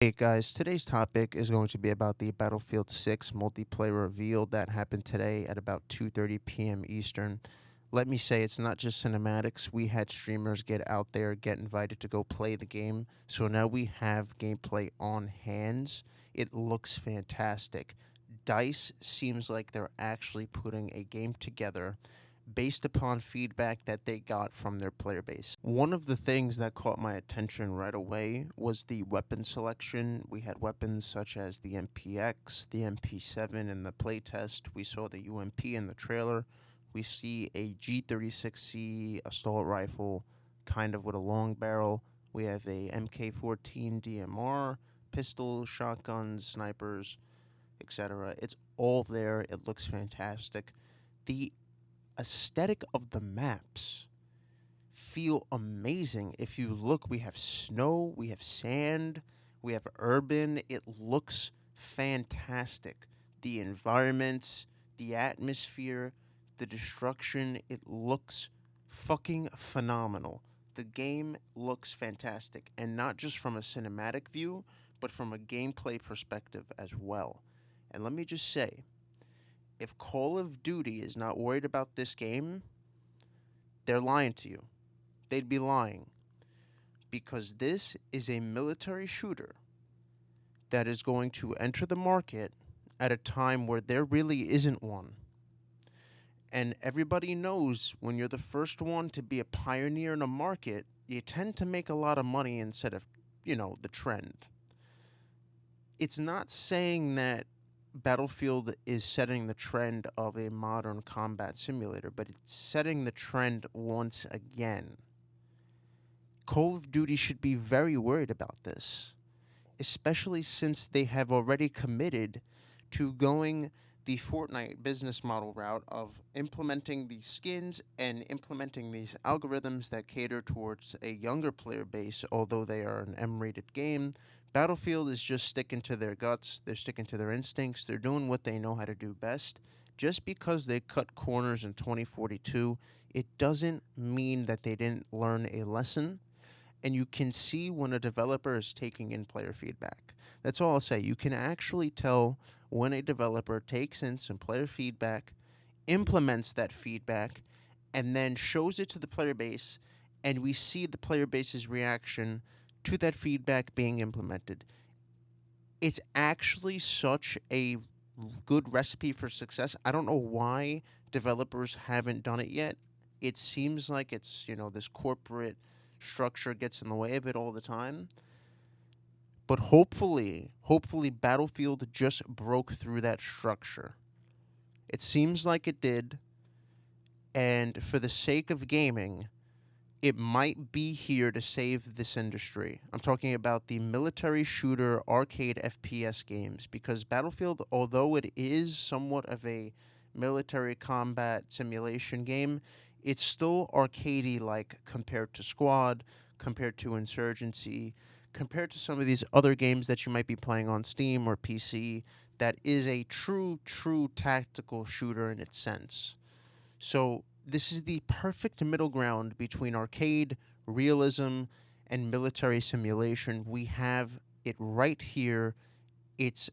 Hey guys, today's topic is going to be about the Battlefield 6 multiplayer reveal that happened today at about 2:30 p.m. Eastern. Let me say it's not just cinematics. We had streamers get out there, get invited to go play the game. So now we have gameplay on hands. It looks fantastic. DICE seems like they're actually putting a game together based upon feedback that they got from their player base. One of the things that caught my attention right away was the weapon selection. We had weapons such as the MPX, the MP7 in the playtest. We saw the UMP in the trailer. We see a G36C assault rifle, kind of with a long barrel. We have a MK14 DMR, pistols, shotguns, snipers, etc. It's all there. It looks fantastic. The aesthetic of the maps feel amazing. If you look, we have snow, we have sand, we have urban. It looks fantastic. The environments, the atmosphere, the destruction, it looks fucking phenomenal. The game looks fantastic, and not just from a cinematic view, but from a gameplay perspective as well. And let me just say, if Call of Duty is not worried about this game, they're lying to you. They'd be lying. Because this is a military shooter that is going to enter the market at a time where there really isn't one. And everybody knows when you're the first one to be a pioneer in a market, you tend to make a lot of money instead of, the trend. It's not saying that Battlefield is setting the trend of a modern combat simulator, but it's setting the trend once again. Call of Duty should be very worried about this, especially since they have already committed to going the Fortnite business model route of implementing these skins and implementing these algorithms that cater towards a younger player base, although they are an M-rated game. Battlefield is just sticking to their guts, they're sticking to their instincts, they're doing what they know how to do best. Just because they cut corners in 2042, it doesn't mean that they didn't learn a lesson, and you can see when a developer is taking in player feedback. That's all I'll say. You can actually tell when a developer takes in some player feedback, implements that feedback, and then shows it to the player base, and we see the player base's reaction to that feedback being implemented. It's actually such a good recipe for success. I don't know why developers haven't done it yet. It seems like it's, this corporate structure gets in the way of it all the time. But hopefully Battlefield just broke through that structure. It seems like it did, and for the sake of gaming, it might be here to save this industry. I'm talking about the military shooter arcade FPS games, because Battlefield, although it is somewhat of a military combat simulation game, it's still arcadey like compared to Squad, compared to Insurgency, compared to some of these other games that you might be playing on Steam or PC. That is a true tactical shooter in its sense. So this is the perfect middle ground between arcade, realism, and military simulation. We have it right here. It's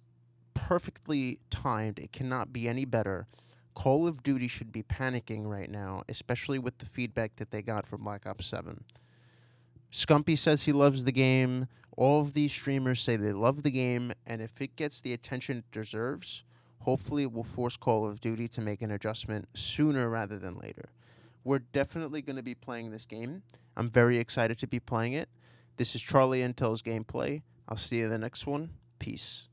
perfectly timed. It cannot be any better. Call of Duty should be panicking right now, especially with the feedback that they got from Black Ops 7. Scumpy says he loves the game. All of these streamers say they love the game, and if it gets the attention it deserves, hopefully it will force Call of Duty to make an adjustment sooner rather than later. We're definitely going to be playing this game. I'm very excited to be playing it. This is Charlie Intel's gameplay. I'll see you in the next one. Peace.